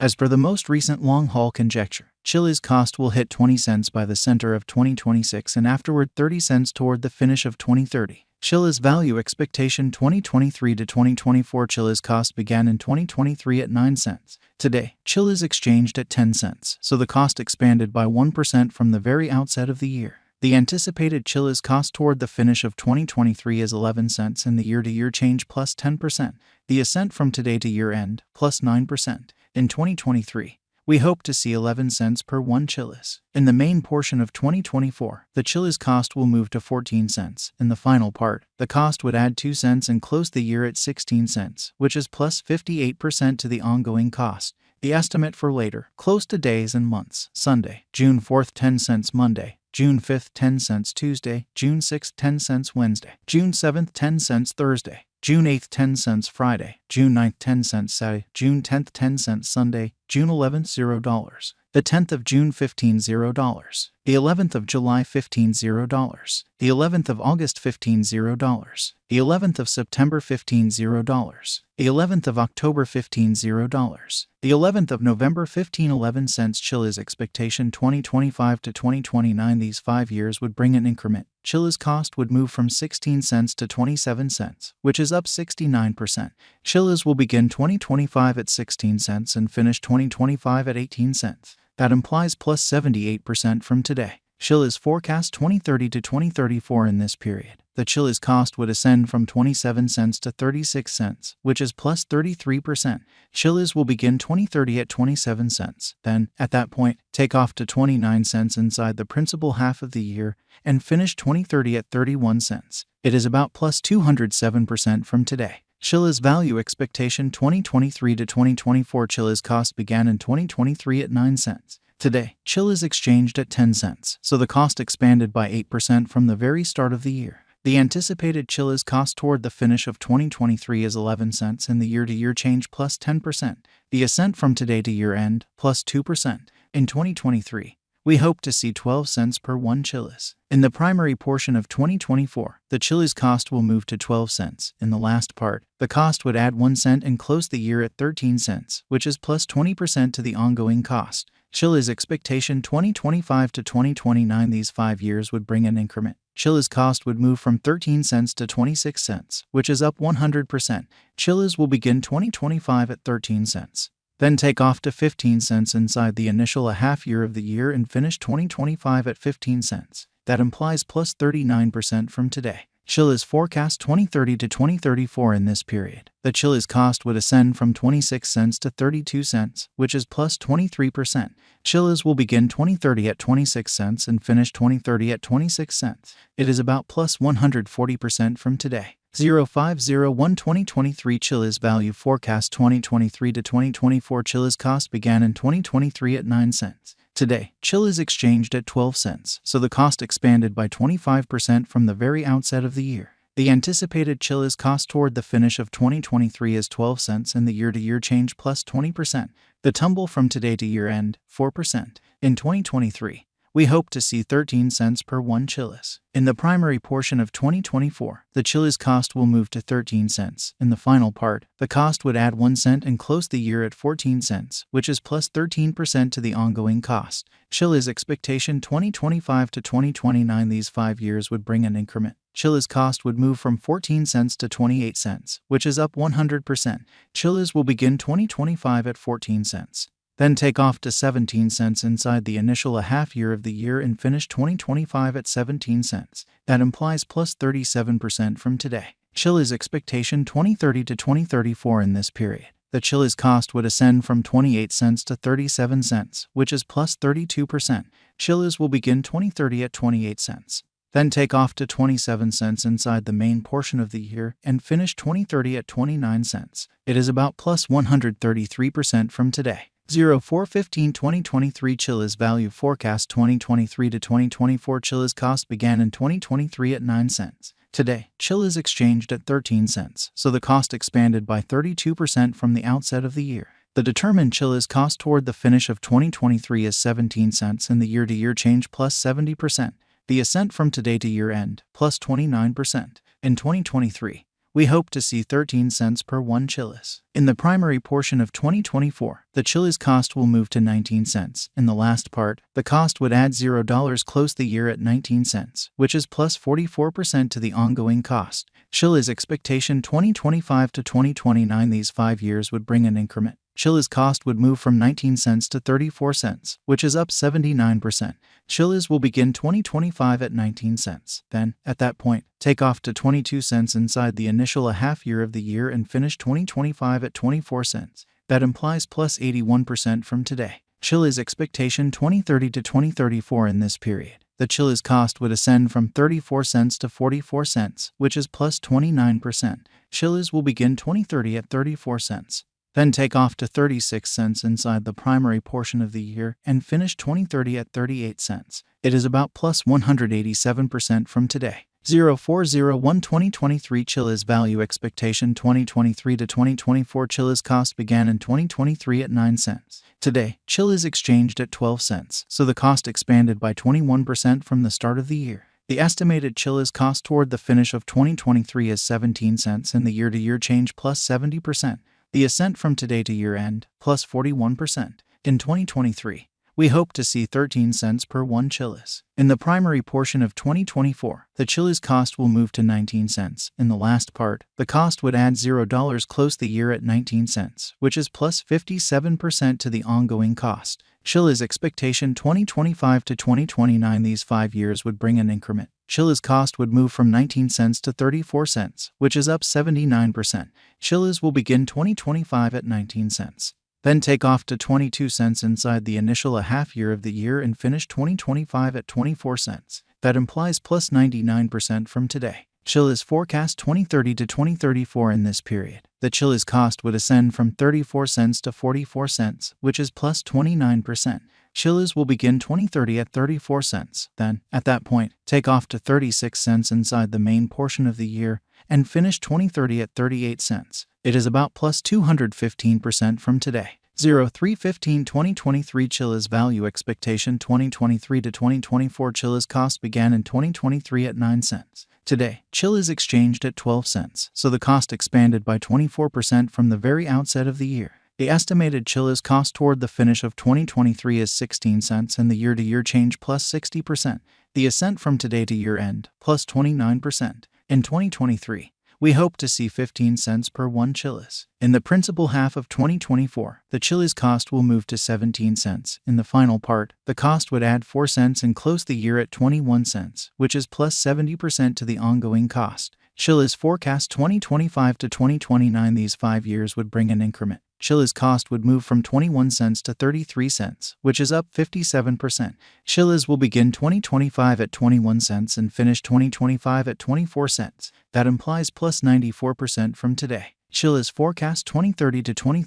As per the most recent long-haul conjecture, Chiliz cost will hit 20 cents by the center of 2026 and afterward 30 cents toward the finish of 2030. Chiliz value expectation 2023 to 2024. Chiliz cost began in 2023 at 9 cents. Today, Chiliz exchanged at 10 cents, so the cost expanded by 1% from the very outset of the year. The anticipated Chiliz cost toward the finish of 2023 is 11 cents and the year-to-year change plus 10%. The ascent from today to year-end plus 9%. In 2023, we hope to see 11 cents per 1 Chiliz. In the main portion of 2024, the Chiliz cost will move to 14 cents. In the final part, the cost would add 2 cents and close the year at 16 cents, which is plus 58% to the ongoing cost. The estimate for later, close to days and months: Sunday, June 4th 10 cents Monday, June 5th 10 cents Tuesday, June 6th 10 cents Wednesday, June 7th 10 cents Thursday, June 8th 10 cents Friday, June 9th 10 cents Saturday, June 10th 10 cents Sunday, June 11th $0, the 10th of June $15 $0, the 11th of July $15 $0, the 11th of August $15 $0, the 11th of September $15 $0, the 11th of October $15 $0, the 11th of November $15.11 cents. Chiliz expectation 2025 to 2029. These 5 years would bring an increment. Chiliz cost would move from 16 cents to 27 cents, which is up 69%. Chiliz will begin 2025 at 16 cents and finish 2025 at 18 cents. That implies plus 78% from today. Chiliz forecast 2030 to 2034. In this period, the Chiliz cost would ascend from 27 cents to 36 cents, which is plus 33%. Chiliz will begin 2030 at 27 cents, then, at that point, take off to 29 cents inside the principal half of the year, and finish 2030 at 31 cents. It is about plus 207% from today. Chiliz value expectation 2023 to 2024. Chiliz cost began in 2023 at 9 cents. Today, Chiliz exchanged at 10 cents, so the cost expanded by 8% from the very start of the year. The anticipated Chiliz cost toward the finish of 2023 is 11 cents and the year-to-year change plus 10%. The ascent from today to year-end plus 2%. In 2023, we hope to see 12 cents per 1 Chiliz. In the primary portion of 2024, the Chiliz cost will move to 12 cents. In the last part, the cost would add 1 cent and close the year at 13 cents, which is plus 20% to the ongoing cost. Chiliz expectation 2025 to 2029. These 5 years would bring an increment. Chiliz cost would move from 13 cents to 26 cents, which is up 100%. Chiliz will begin 2025 at 13 cents. Then take off to 15 cents inside the initial half year of the year and finish 2025 at 15 cents. That implies plus 39% from today. Chiliz forecast 2030 to 2034. In this period, the Chiliz cost would ascend from 26 cents to 32 cents, which is plus 23%. Chiliz will begin 2030 at 26 cents and finish 2030 at 26 cents. It is about plus 140% from today. 0501 2023 Chiliz value forecast 2023 to 2024. Chiliz cost began in 2023 at 9 cents. Today, Chiliz exchanged at 12 cents, so the cost expanded by 25% from the very outset of the year. The anticipated Chiliz cost toward the finish of 2023 is 12 cents and the year-to-year change plus 20%. The tumble from today to year-end, 4%. In 2023, we hope to see 13 cents per 1 Chiliz. In the primary portion of 2024, the Chiliz cost will move to 13 cents. In the final part, the cost would add 1 cent and close the year at 14 cents, which is plus 13% to the ongoing cost. Chiliz expectation 2025 to 2029. These 5 years would bring an increment. Chiliz cost would move from 14 cents to 28 cents, which is up 100%. Chiliz will begin 2025 at 14 cents. Then take off to 17 cents inside the initial half year of the year and finish 2025 at 17 cents. That implies plus 37% from today. Chiliz expectation 2030 to 2034. In this period, the Chiliz cost would ascend from 28 cents to 37 cents, which is plus 32%. Chiliz will begin 2030 at 28 cents. Then take off to 27 cents inside the main portion of the year and finish 2030 at 29 cents. It is about plus 133% from today. 0415 2023 Chiliz value forecast 2023 to 2024. Chiliz cost began in 2023 at 9 cents. Today, Chiliz exchanged at 13 cents, so the cost expanded by 32% from the outset of the year. The determined Chiliz cost toward the finish of 2023 is 17 cents and the year-to-year change plus 70%. The ascent from today to year-end plus 29%. In 2023, we hope to see 13 cents per 1 Chiliz. In the primary portion of 2024, the Chiliz cost will move to 19 cents. In the last part, the cost would add $0, close the year at 19 cents, which is plus 44% to the ongoing cost. Chiliz expectation 2025 to 2029, these 5 years would bring an increment. Chiliz cost would move from 19 cents to 34 cents, which is up 79%. Chiliz will begin 2025 at 19 cents. Then, at that point, take off to 22 cents inside the initial half year of the year and finish 2025 at 24 cents. That implies plus 81% from today. Chiliz expectation 2030 to 2034, in this period, the Chiliz cost would ascend from 34 cents to 44 cents, which is plus 29%. Chiliz will begin 2030 at 34 cents. Then take off to 36 cents inside the primary portion of the year and finish 2030 at 38 cents. It is about plus 187% from today. 0401 2023 Chiliz value expectation 2023 to 2024 Chiliz cost began in 2023 at 9 cents. Today, Chiliz exchanged at 12 cents, so the cost expanded by 21% from the start of the year. The estimated Chiliz cost toward the finish of 2023 is 17 cents and the year-to-year change plus 70%. The ascent from today to year-end, plus 41%. In 2023, we hope to see 13 cents per 1 Chiliz. In the primary portion of 2024, the Chiliz cost will move to 19 cents. In the last part, the cost would add $0, close the year at 19 cents, which is plus 57% to the ongoing cost. Chiliz expectation 2025 to 2029, these 5 years would bring an increment. Chiliz cost would move from 19 cents to 34 cents, which is up 79%. Chiliz will begin 2025 at 19 cents. Then take off to 22 cents inside the initial half year of the year and finish 2025 at 24 cents. That implies plus 99% from today. Chiliz forecast 2030 to 2034, in this period, the Chiliz cost would ascend from 34 cents to 44 cents, which is plus 29%. Chiliz will begin 2030 at 34 cents. Then, at that point, take off to 36 cents inside the main portion of the year and finish 2030 at 38 cents. It is about plus 215% from today. 0315 2023 Chiliz value expectation 2023 to 2024 Chiliz cost began in 2023 at 9 cents. Today, Chiliz exchanged at 12 cents, so the cost expanded by 24% from the very outset of the year. The estimated Chiliz cost toward the finish of 2023 is 16 cents and the year-to-year change plus 60%. The ascent from today to year-end, plus 29%. In 2023, we hope to see 15 cents per 1 Chiliz. In the principal half of 2024, the Chiliz cost will move to 17 cents. In the final part, the cost would add 4 cents and close the year at 21 cents, which is plus 70% to the ongoing cost. Chiliz forecast 2025 to 2029, these 5 years would bring an increment. Chiliz cost would move from 21 cents to 33 cents, which is up 57%. Chiliz will begin 2025 at 21 cents and finish 2025 at 24 cents. That implies plus 94% from today. Chiliz forecast 2030 to 2030.